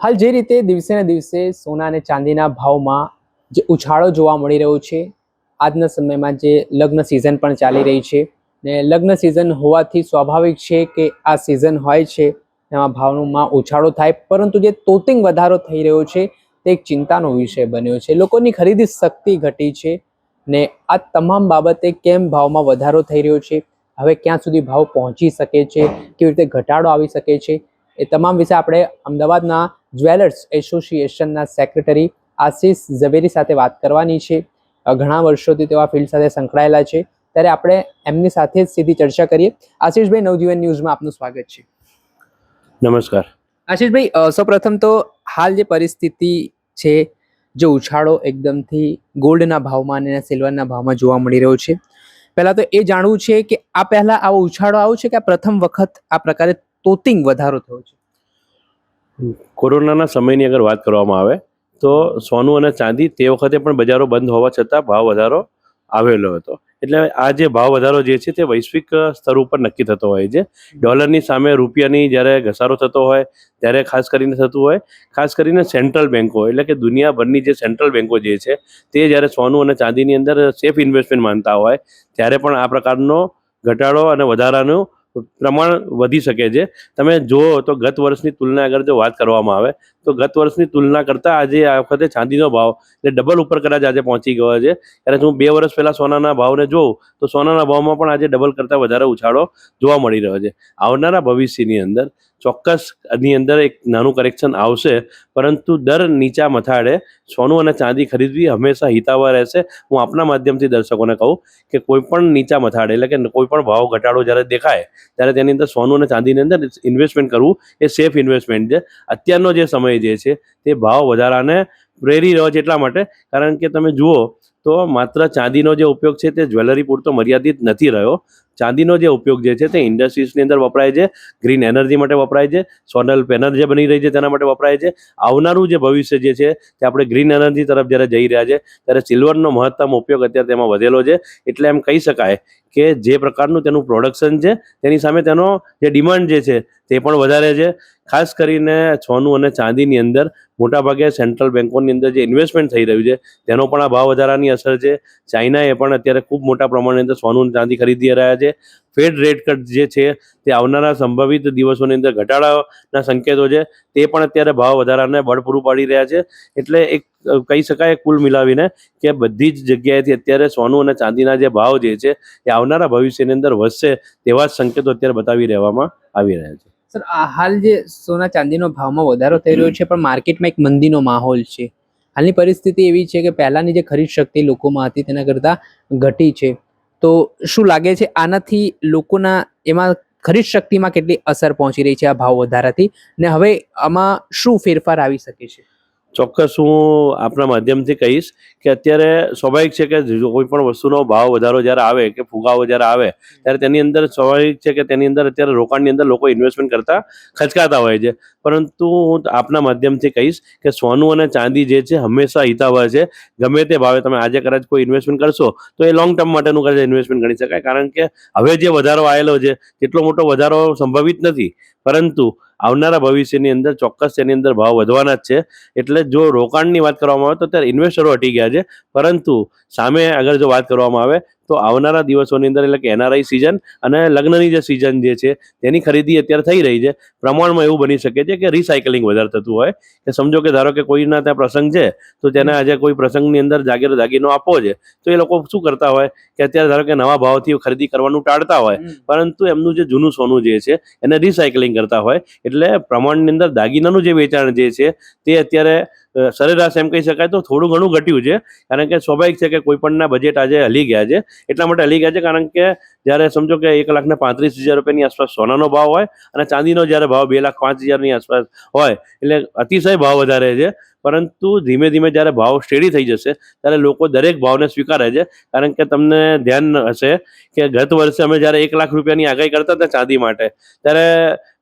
હાલ જે રીતે દિવસે ને દિવસે સોના અને ચાંદીના ભાવમાં જે ઉછાળો જોવા મળી રહ્યો છે, આજના સમયમાં જે લગ્ન સિઝન પણ ચાલી રહી છે ને લગ્ન સિઝન હોવાથી સ્વાભાવિક છે કે આ સિઝન હોય છે એમાં ભાવમાં ઉછાળો થાય, પરંતુ જે તોતિંગ વધારો થઈ રહ્યો છે તે એક ચિંતાનો વિષય બન્યો છે. લોકોની ખરીદી શક્તિ ઘટી છે ને આ તમામ બાબતે કેમ ભાવમાં વધારો થઈ રહ્યો છે, હવે ક્યાં સુધી ભાવ પહોંચી શકે છે, કેવી રીતે ઘટાડો આવી શકે છે, એ તમામ વિશે આપણે અમદાવાદના જ્વેલર્સ એસોસિએશનના સેક્રેટરી આશિષ ઝવેરી સાથે વાત કરવાની છે. ઘણા વર્ષોથી તેઓ આ ફિલ્ડ સાથે સંકળાયેલા છે, ત્યારે આપણે એમની સાથે જ સીધી ચર્ચા કરીએ. આશિષભાઈ, નવજીવન ન્યૂઝમાં આપનું સ્વાગત છે. નમસ્કાર આશિષભાઈ, સૌપ્રથમ તો હાલ જે પરિસ્થિતિ છે, જે ઉછાળો એકદમથી ગોલ્ડના ભાવમાં અને સિલ્વરના ભાવમાં જોવા મળી રહ્યો છે, પહેલાં તો એ જાણવું છે કે આ પહેલાં આવો ઉછાળો આવ્યો છે કે આ પ્રથમ વખત આ પ્રકારે તોતિંગ વધારો થયો છે? કોરોનાના સમયની અગર વાત કરવામાં આવે તો સોનું અને ચાંદી તે વખતે પણ બજારો બંધ હોવા છતાં ભાવ વધારો આવેલો હતો. એટલે આ જે ભાવ વધારો જે છે તે વૈશ્વિક સ્તર ઉપર નક્કી થતો હોય છે. ડોલરની સામે રૂપિયાની જ્યારે ઘસારો થતો હોય ત્યારે ખાસ કરીને થતું હોય. ખાસ કરીને સેન્ટ્રલ બેન્કો એટલે કે દુનિયાભરની જે સેન્ટ્રલ બેન્કો જે છે તે જ્યારે સોનું અને ચાંદીની અંદર સેફ ઇન્વેસ્ટમેન્ટ માનતા હોય ત્યારે પણ આ પ્રકારનો ઘટાડો અને વધારાનું પ્રમાણ વધી શકે છે. તમે જુઓ તો ગત વર્ષની તુલના અગર જો વાત કરવામાં આવે તો ગત વર્ષની તુલના કરતાં આજે આ વખતે ચાંદીનો ભાવ એટલે ડબલ ઉપર કદાચ આજે પહોંચી ગયો છે. ત્યારે હું 2 વર્ષ પહેલાં સોનાના ભાવને જોઉં તો સોનાના ભાવમાં પણ આજે ડબલ કરતાં વધારે ઉછાળો જોવા મળી રહ્યો છે. આવનારા ભવિષ્યની અંદર ચોક્કસ આની અંદર એક નાનું કરેક્શન આવશે, પરંતુ દર નીચા મથાળે સોનું અને ચાંદી ખરીદવી હંમેશા હિતાવહ રહેશે. હું આપના માધ્યમથી દર્શકોને કહું કે કોઈ પણ નીચા મથાળે એટલે કે કોઈ પણ ભાવ ઘટાડો જ્યારે દેખાય ત્યારે તેની અંદર સોનું અને ચાંદીની અંદર ઇન્વેસ્ટમેન્ટ કરવું એ સેફ ઇન્વેસ્ટમેન્ટ છે. અત્યારનો જે સમય જે છે તે ભાવ વધારાને પ્રેરી રહ્યો છે, એટલા માટે કારણ કે તમે જુઓ તો માત્ર ચાંદીનો જે ઉપયોગ છે તે જ્વેલરી પૂરતો મર્યાદિત નથી રહ્યો. ચાંદીનો જે ઉપયોગ જે છે તે ઇન્ડસ્ટ્રીઝની અંદર વપરાય છે, ગ્રીન એનર્જી માટે વપરાય છે, સોલર પેનલ જે બની રહી છે તેના માટે વપરાય છે. આવનારું જે ભવિષ્ય જે છે તે આપણે ગ્રીન એનર્જી તરફ જ્યારે જઈ રહ્યા છે ત્યારે સિલ્વરનો મહત્તમ ઉપયોગ અત્યારે તેમાં વધેલો છે. એટલે એમ કહી શકાય કે જે પ્રકારનું તેનું પ્રોડક્શન છે તેની સામે તેનો જે ડિમાન્ડ જે છે તે પણ વધારે છે. ખાસ કરીને સોનું અને ચાંદીની અંદર મોટાભાગે સેન્ટ્રલ બેન્કોની અંદર જે ઇન્વેસ્ટમેન્ટ થઈ રહ્યું છે તેનો પણ આ ભાવ વધારાની અસર છે. ચાઇનાએ પણ અત્યારે ખૂબ મોટા પ્રમાણની અંદર સોનું અને ચાંદી ખરીદી રહ્યા છે. ફેડ રેટ કટ જે છે તે આવનારા સંભવિત દિવસોની અંદર ઘટાડાના સંકેતો છે, તે પણ અત્યારે ભાવ વધારાને બળ પૂરું પાડી રહ્યા છે. એટલે એક કહી શકાય કુલ મિલાવીને કે બધી જ જગ્યાએથી અત્યારે સોનું અને ચાંદીના જે ભાવ જે છે એ આવનારા ભવિષ્યની અંદર વધશે તેવા જ સંકેતો અત્યારે બતાવી રહેવામાં આવી રહ્યા છે. સર, આ હાલ જે સોના ચાંદીનો ભાવમાં વધારો થઈ રહ્યો છે, પણ માર્કેટમાં એક મંદીનો માહોલ છે. હાલની પરિસ્થિતિ એવી છે કે પહેલાંની જે ખરીદ શક્તિ લોકોમાં હતી તેના કરતાં ઘટી છે. તો શું લાગે છે આનાથી લોકોના એમાં ખરીદ શક્તિમાં કેટલી અસર પહોંચી રહી છે આ ભાવ વધારાથી, ને હવે આમાં શું ફેરફાર આવી શકે છે? ચોક્કસ હું આપણા માધ્યમથી કહીશ કે અત્યારે સ્વાભાવિક છે કે જો કોઈ પણ વસ્તુનો ભાવ વધારો જ્યારે આવે કે ફુગાવો જ્યારે આવે ત્યારે તેની અંદર સ્વાભાવિક છે કે તેની અંદર અત્યારે રોકાણની અંદર લોકો ઇન્વેસ્ટમેન્ટ કરતા ખચકાતા હોય છે. પરંતુ હું આપના માધ્યમથી કહીશ કે સોનું અને ચાંદી જે છે હંમેશા હિતાવહ છે. ગમે તે ભાવે તમે આજે કદાચ કોઈ ઇન્વેસ્ટમેન્ટ કરશો તો એ લોંગ ટર્મ માટેનું કદાચ ઇન્વેસ્ટમેન્ટ ગણી શકાય, કારણ કે હવે જે વધારો આવેલો છે એટલો મોટો વધારો સંભવિત નથી, પરંતુ આવનારા ભવિષ્યની અંદર ચોક્કસ તેની અંદર ભાવ વધવાના જ છે. એટલે જો રોકાણની વાત કરવામાં આવે તો અત્યારે ઇન્વેસ્ટરો હટી ગયા છે, પરંતુ સામે અગર જો વાત કરવામાં આવે તો આવનારા દિવસોની અંદર એટલે કે એનઆરઆઈ સિઝન અને લગ્નની જે સિઝન જે છે તેની ખરીદી અત્યારે થઈ રહી છે. પ્રમાણમાં એવું બની શકે છે કે રિસાયકલિંગ વધારે થતું હોય કે સમજો કે ધારો કે કોઈના ત્યાં પ્રસંગ છે તો તેને આજે કોઈ પ્રસંગની અંદર દાગીનો આપવો છે તો એ લોકો શું કરતા હોય કે અત્યારે ધારો કે નવા ભાવથી ખરીદી કરવાનું ટાળતા હોય, પરંતુ એમનું જે જૂનું સોનું જે છે એને રિસાયકલિંગ કરતા હોય. એટલે પ્રમાણની અંદર દાગીનાનું જે વેચાણ જે છે તે અત્યારે સરેરાશ એમ કહી શકાય તો થોડું ઘણું ઘટ્યું છે, કારણ કે સ્વાભાવિક છે કે કોઈ પણના બજેટ આજે હલી ગયા છે. એટલા માટે હલી ગયા છે કારણ કે જ્યારે સમજો કે 1,35,000 રૂપિયાની આસપાસ સોનાનો ભાવ હોય અને ચાંદીનો જ્યારે ભાવ 2,05,000ની આસપાસ હોય એટલે અતિશય ભાવ વધારે છે. પરંતુ ધીમે ધીમે જ્યારે ભાવ સ્ટેડી થઈ જશે ત્યારે લોકો દરેક ભાવને સ્વીકારે છે. કારણ કે તમને ધ્યાન હશે કે ગત વર્ષે અમે જ્યારે 1,00,000 રૂપિયાની આગાહી કરતા હતા ચાંદી માટે ત્યારે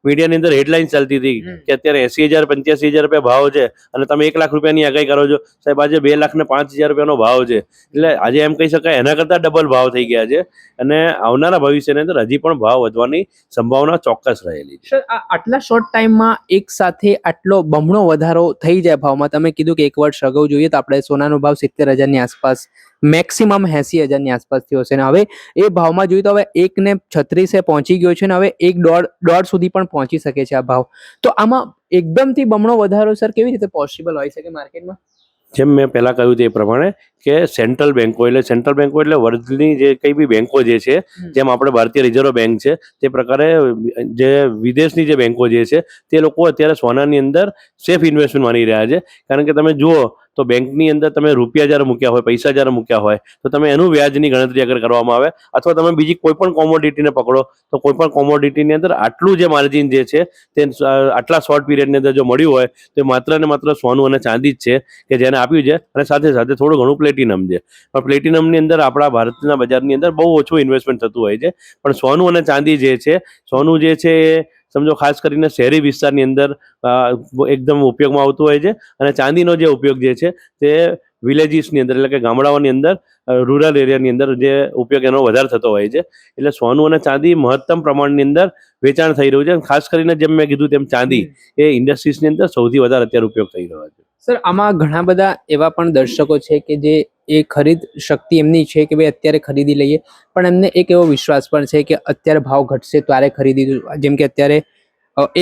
મીડિયાની અંદર હેડલાઇન ચાલતી હતી કે અત્યારે 80,000 85,000 રૂપિયા ભાવ છે અને તમે 1 લાખ રૂપિયાની આગાહી કરો છો, સાહેબ આજે 2 લાખ ને 5,000 રૂપિયાનો ભાવ છે. એટલે આજે એમ કહી શકાય એના કરતાં ડબલ ભાવ થઈ ગયા છે અને આવનારા ભવિષ્યની અંદર હજી પણ ભાવ વધવાની સંભાવના ચોક્કસ રહેલી છે. સર આટલા શોર્ટ ટાઈમમાં એક સાથે આટલો બમણો વધારો થઈ જાય ભાવમાં, તમે કીધું કે 1 વર્ષ અગાઉ જોઈએ તો આપણે સોનાનો ભાવ 70,000ની આસપાસ, મેક્સિમમ 80,000ની આસપાસ થયો છે, અને હવે એ ભાવમાં જોઈએ તો હવે 1.36 પહોંચી ગયો છે, અને હવે 1.5 સુધી પણ પહોંચી શકે છે આ ભાવ. તો આમાં એકદમથી બમણો વધારો સર કેવી રીતે પોસિબલ હોઈ શકે માર્કેટમાં? જેમ મેં પહેલાં કહ્યું તે પ્રમાણે કે સેન્ટ્રલ બેન્કો એટલે વર્લ્ડની જે કંઈ બી બેન્કો જે છે, જેમ આપણે ભારતીય રિઝર્વ બેન્ક છે તે પ્રકારે જે વિદેશની જે બેન્કો જે છે તે લોકો અત્યારે સોનાની અંદર સેફ ઇન્વેસ્ટમેન્ટ માની રહ્યા છે. કારણ કે તમે જુઓ તો બેંકની અંદર તમે રૂપિયા જ્યારે મૂક્યા હોય, પૈસા જ્યારે મૂક્યા હોય તો તમે એનું વ્યાજની ગણતરી અગર કરવામાં આવે, અથવા તમે બીજી કોઈ પણ કોમોડિટીને પકડો તો કોઈ પણ કોમોડિટીની અંદર આટલું જે માર્જિન જે છે તે આટલા શોર્ટ પીરિયડની અંદર જો મળ્યું હોય તો માત્ર ને માત્ર સોનું અને ચાંદી જ છે કે જેને આપ્યું છે, અને સાથે સાથે થોડું ઘણું પ્લેટિનમ છે. પણ પ્લેટિનમની અંદર આપણા ભારતના બજારની અંદર બહુ ઓછું ઇન્વેસ્ટમેન્ટ થતું હોય છે. પણ સોનું અને ચાંદી જે છે, સોનું જે છે એ સમજો ખાસ કરીને શહેરી વિસ્તારની અંદર એકદમ ઉપયોગમાં આવતું હોય છે, અને ચાંદીનો જે ઉપયોગ જે છે તે વિલેજીસની અંદર એટલે કે ગામડાઓની અંદર, રૂરલ એરિયાની અંદર જે ઉપયોગ એનો વધારે થતો હોય છે. એટલે સોનું અને ચાંદી મહત્તમ પ્રમાણની અંદર વેચાણ થઈ રહ્યું છે. ખાસ કરીને જેમ મેં કીધું તેમ ચાંદી એ ઇન્ડસ્ટ્રીઝની અંદર સૌથી વધારે અત્યારે ઉપયોગ થઈ રહ્યો છે. સર આમાં ઘણા બધા એવા પણ દર્શકો છે કે જે એ ખરીદ શક્તિ એમની છે કે ભાઈ અત્યારે ખરીદી લઈએ, પણ એમને એક એવો વિશ્વાસ પણ છે કે અત્યારે ભાવ ઘટશે ત્યારે ખરીદી. જેમ કે અત્યારે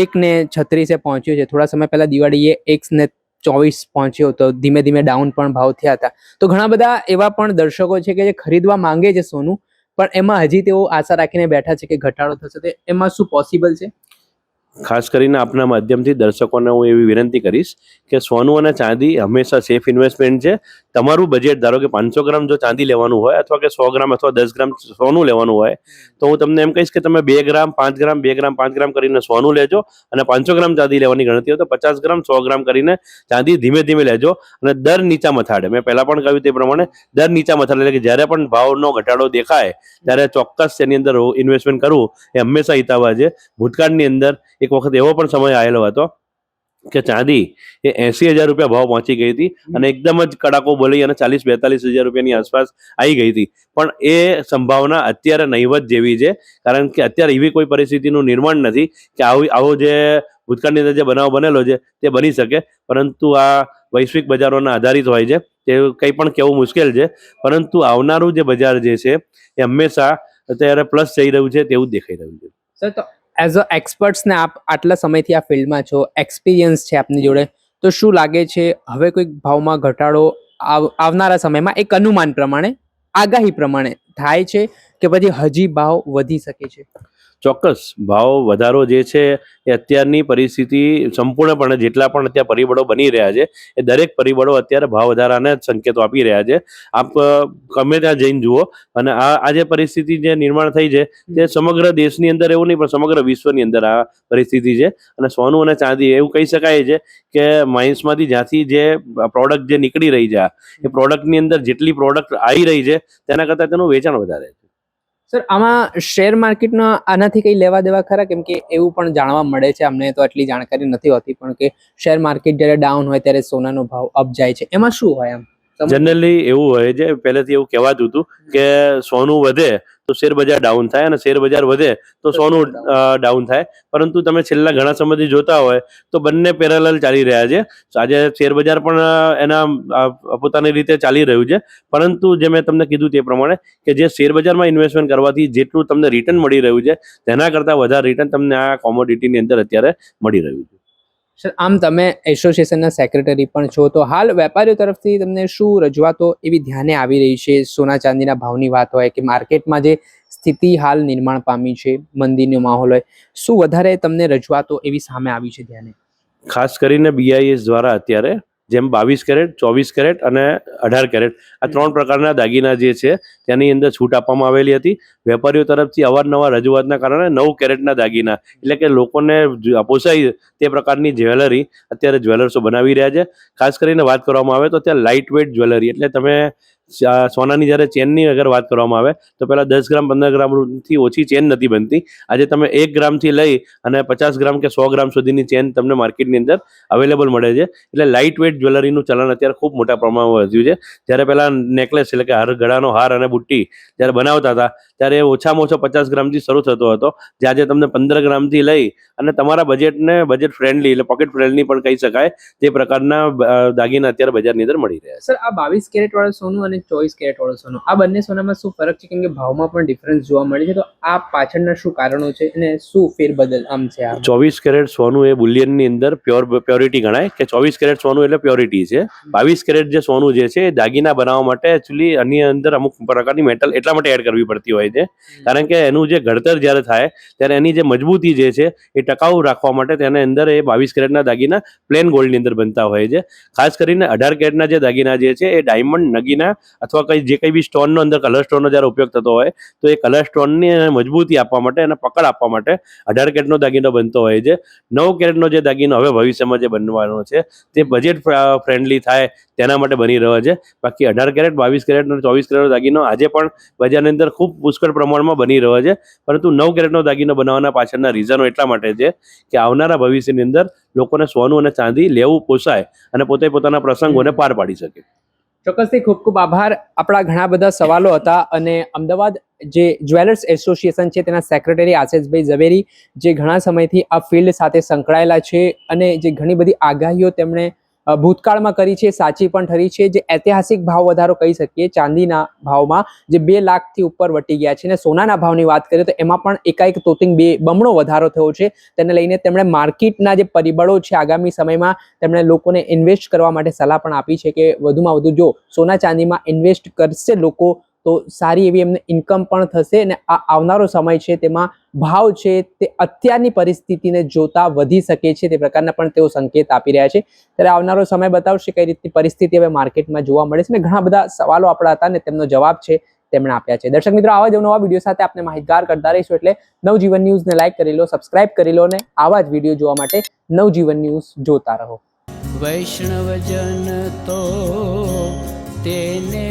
1.36 પહોંચ્યો છે, થોડા સમય પહેલા દિવાળીએ 1.24 પહોંચ્યો, તો ધીમે ધીમે ડાઉન પણ ભાવ થયા હતા. તો ઘણા બધા એવા પણ દર્શકો છે કે જે ખરીદવા માંગે છે સોનું, પણ એમાં હજી તેઓ આશા રાખીને બેઠા છે કે ઘટાડો થશે. તો એમાં શું પોસિબલ છે? ખાસ કરીને આપના માધ્યમથી દર્શકોને હું એવી વિનંતી કરીશ કે સોનું અને ચાંદી હંમેશા સેફ ઇન્વેસ્ટમેન્ટ છે. તમારું બજેટ ધારો કે 500 ગ્રામ જો ચાંદી લેવાનું હોય, અથવા કે 100 ગ્રામ અથવા 10 ગ્રામ સોનું લેવાનું હોય, તો હું તમને એમ કહીશ કે તમે 2 ગ્રામ 5 ગ્રામ 2 ગ્રામ 5 ગ્રામ કરીને સોનું લેજો, અને 500 ગ્રામ ચાંદી લેવાની ગણતરી હોય તો 50 ગ્રામ 100 ગ્રામ કરીને ચાંદી ધીમે ધીમે લેજો. અને દર નીચા મથાળે, મેં પહેલાં પણ કહ્યું તે પ્રમાણે, દર નીચા મથાળે એટલે કે જ્યારે પણ ભાવનો ઘટાડો દેખાય ત્યારે ચોક્કસ તેની અંદર ઇન્વેસ્ટમેન્ટ કરવું એ હંમેશા હિતાવહ છે. ભૂતકાળની અંદર એક વખત એવો પણ સમય આવેલો હતો કે ચાંદી એ 80,000 રૂપિયા ભાવ પહોંચી ગઈ હતી, અને એકદમ જ કડાકો બોલી અને 40-42,000 રૂપિયાની આસપાસ આવી ગઈ હતી. પણ એ સંભાવના અત્યારે નહીવત જેવી છે, કારણ કે અત્યારે એવી કોઈ પરિસ્થિતિનું નિર્માણ નથી કે આવો જે ભૂતકાળની અંદર જે બનાવ બનેલો છે તે બની શકે. પરંતુ આ વૈશ્વિક બજારોના આધારિત હોય છે, તે કંઈ પણ કહેવું મુશ્કેલ છે. પરંતુ આવનારું જે બજાર જે છે એ હંમેશા અત્યારે પ્લસ જઈ રહ્યું છે તેવું જ દેખાઈ રહ્યું છે. સર તો એઝ અ એક્સપર્ટ્સ ને આપ આટલા સમયથી આ ફિલ્ડમાં છો, એક્સપિરિયન્સ છે આપની જોડે, તો શું લાગે છે હવે કોઈ ભાવમાં ઘટાડો આવનારા સમયમાં એક અનુમાન પ્રમાણે, આગાહી પ્રમાણે થાય છે કે પછી હજી ભાવ વધી શકે છે? ચોક્કસ ભાવ વધારો જે છે એ અત્યારની પરિસ્થિતિ સંપૂર્ણપણે જેટલા પણ અત્યારે પરિબળો બની રહ્યા છે એ દરેક પરિબળો અત્યારે ભાવ વધારાને જ સંકેતો આપી રહ્યા છે. આપ ગમે ત્યાં જઈને જુઓ, અને આ જે પરિસ્થિતિ જે નિર્માણ થઈ છે તે સમગ્ર દેશની અંદર એવું નહીં પણ સમગ્ર વિશ્વની અંદર આ પરિસ્થિતિ છે. અને સોનું અને ચાંદી એવું કહી શકાય છે કે માઇન્સમાંથી જ્યાંથી જે પ્રોડક્ટ જે નીકળી રહી છે, એ પ્રોડક્ટની અંદર જેટલી પ્રોડક્ટ આવી રહી છે તેના કરતાં તેનું વેચાણ વધારે છે. સર આમાં શેર માર્કેટનો આનાથી કંઈ લેવા દેવા ખરા? કેમ કે એવું પણ જાણવા મળે છે, અમને તો આટલી જાણકારી નથી હોતી, પણ કે શેર માર્કેટ જ્યારે ડાઉન હોય ત્યારે સોનાનો ભાવ અપ જાય છે, એમાં શું હોય? એમ જનરલી એવું હોય છે, પહેલેથી એવું કહેવાતું હતું કે સોનું વધે તો શેર બજાર ડાઉન થાય, અને શેર બજાર વધે તો સોનું ડાઉન થાય. પરંતુ તમે છેલ્લા ઘણા સમયથી જોતા હોય તો બંને પેરેલલ ચાલી રહ્યા છે. આજે શેર બજાર પણ એના પોતાની રીતે ચાલી રહ્યું છે. પરંતુ જે મેં તમને કીધું તે પ્રમાણે કે જે શેર બજારમાં ઇન્વેસ્ટમેન્ટ કરવાથી જેટલું તમને રિટર્ન મળી રહ્યું છે તેના કરતાં વધારે રિટર્ન તમને આ કોમોડિટીની અંદર અત્યારે મળી રહ્યું છે. સર આમ તમે એસોસિએશનના સેક્રેટરી પણ છો, તો હાલ વેપારીઓ તરફથી તમને શું રજૂઆતો એવી ધ્યાને આવી રહી છે? સોના ચાંદીના ભાવની વાત હોય કે માર્કેટમાં જે સ્થિતિ હાલ નિર્માણ પામી છે, મંદીનો માહોલ હોય, શું વધારે તમને રજૂઆતો એવી સામે આવી છે ધ્યાને? ખાસ કરીને BIS દ્વારા અત્યારે જેમ 22 કેરેટ, 24 કેરેટ અને 18 કેરેટ આ 3 પ્રકારના દાગીના જે છે તેની અંદર છૂટ આપવામાં આવેલી હતી. વેપારીઓ તરફથી અવારનવાર રજૂઆતના કારણે 9 કેરેટના દાગીના એટલે કે લોકોને પોસાય તે પ્રકારની જ્વેલરી અત્યારે જ્વેલર્સો બનાવી રહ્યા છે. ખાસ કરીને વાત કરવામાં આવે તો અત્યારે લાઇટ વેઇટ જ્વેલરી એટલે તમે સોનાની જ્યારે ચેનની અગર વાત કરવામાં આવે તો પહેલાં 10 ગ્રામ 15 ગ્રામથી ઓછી ચેન નથી બનતી. આજે તમે 1 ગ્રામથી લઈ અને 50 ગ્રામ કે 100 ગ્રામ સુધીની ચેન તમને માર્કેટની અંદર અવેલેબલ મળે છે. એટલે લાઇટ વેઇટ જ્વેલરીનું ચલણ અત્યારે ખૂબ મોટા પ્રમાણમાં વધ્યું છે. જ્યારે પહેલાં નેકલેસ એટલે કે ગળાનો હાર અને બુટ્ટી જ્યારે બનાવતા હતા ત્યારે ઓછામાં ઓછો 50 ગ્રામથી શરૂ થતો હતો, જે આજે તમને 15 ગ્રામથી લઈ અને તમારા બજેટ ફ્રેન્ડલી એટલે પોકેટ ફ્રેન્ડલી પણ કહી શકાય તે પ્રકારના દાગીના અત્યારે બજારની અંદર મળી રહ્યા છે. સર, આ 22 કેરેટ વાળું સોનું અને 24 કેરેટ વાળું સોનું, આ બંને સોનામાં શું ફરક છે? કેમ કે ભાવમાં પણ ડિફરન્સ જોવા મળે છે, તો આ પાછળના શું કારણો છે અને શું ફેરબદલ આમ છે? આ 24 કેરેટ સોનું એ બુલિયનની અંદર પ્યોરિટી ગણાય કે 24 કેરેટ સોનું એટલે પ્યોરિટી છે. 22 કેરેટ જે સોનું જે છે એ દાગીના બનાવવા માટે એકચ્યુઅલી આની અંદર અમુક પ્રકારની મેટલ એટલા માટે એડ કરવી પડતી હોય છે કારણ કે એનું જે ઘડતર જ્યારે થાય ત્યારે એની જે મજબૂતી જે છે એ ટકાઉ રાખવા માટે તેના અંદર એ 22 કેરેટના દાગીના પ્લેન ગોલ્ડની અંદર બનતા હોય છે. ખાસ કરીને 18 કેરેટના જે દાગીના જે છે એ ડાયમંડ, નગીના અથવા જે કંઈ બી સ્ટોનનો અંદર કલર સ્ટોનનો જ્યારે ઉપયોગ થતો હોય તો એ કલર સ્ટોનની મજબૂતી આપવા માટે અને પકડ આપવા માટે 18 કેરેટનો દાગીનો બનતો હોય છે. 9 કેરેટનો જે દાગીનો હવે ભવિષ્યમાં જે બનવાનો છે તે બજેટ ફ્રેન્ડલી થાય તેના માટે બની રહ્યો છે. બાકી 18 કેરેટ, 22 કેરેટ અને 24 કેરેટનો દાગીનો આજે પણ બજારની અંદર ખૂબ પુષ્કળ પ્રમાણમાં બની રહ્યો છે. પરંતુ 9 કેરેટનો દાગીનો બનાવવાના પાછળના રીઝનો એટલા માટે છે કે આવનારા ભવિષ્યની અંદર લોકોને સોનું અને ચાંદી લેવું પોસાય અને પોતે પોતાના પ્રસંગોને પાર પાડી શકે. ચોક્કસથી ખૂબ ખૂબ આભાર. આપણા ઘણા બધા સવાલો હતા અને અમદાવાદ જે જ્વેલર્સ એસોસિએશન છે તેના સેક્રેટરી આશિષભાઈ ઝવેરી, જે ઘણા સમયથી આ ફિલ્ડ સાથે સંકળાયેલા છે અને જે ઘણી બધી આગાહીઓ તેમણે ભૂતકાળમાં કરી છે, સાચી પણ ઠરી છે. જે ઐતિહાસિક ભાવ વધારો કહી શકીએ ચાંદીના ભાવમાં, જે 2 લાખથી ઉપર વટી ગયા છે, અને સોનાના ભાવની વાત કરીએ તો એમાં પણ એકાએક તોતિંગ બમણો વધારો થયો છે. તેને લઈને તેમણે માર્કેટના જે પરિબળો છે આગામી સમયમાં તેમણે લોકોને ઇન્વેસ્ટ કરવા માટે સલાહ પણ આપી છે કે વધુમાં વધુ જો સોના ચાંદીમાં ઇન્વેસ્ટ કરશે લોકો તો સારી એવી એમને ઇન્કમ પણ થશે અને આ આવનારો સમય છે તેમાં ભાવ છે તે અત્યારની પરિસ્થિતિને જોતા વધી શકે છે, તે પ્રકારના પણ તેઓ સંકેત આપી રહ્યા છે. ત્યારે આવનારો સમય બતાવશે કઈ રીતની પરિસ્થિતિ હવે માર્કેટમાં જોવા મળે છે. અને ઘણા બધા સવાલો આપણા હતા અને તેમનો જવાબ છે તેમણે આપ્યા છે. દર્શક મિત્રો, આવા જ નવા વિડીયો સાથે આપણે માહિતગાર કરતા રહીશું, એટલે નવજીવન ન્યૂઝને લાઈક કરી લો, સબસ્ક્રાઇબ કરી લો અને આવા જ વિડીયો જોવા માટે નવજીવન ન્યૂઝ જોતા રહો. વૈષ્ણવજન તો તેને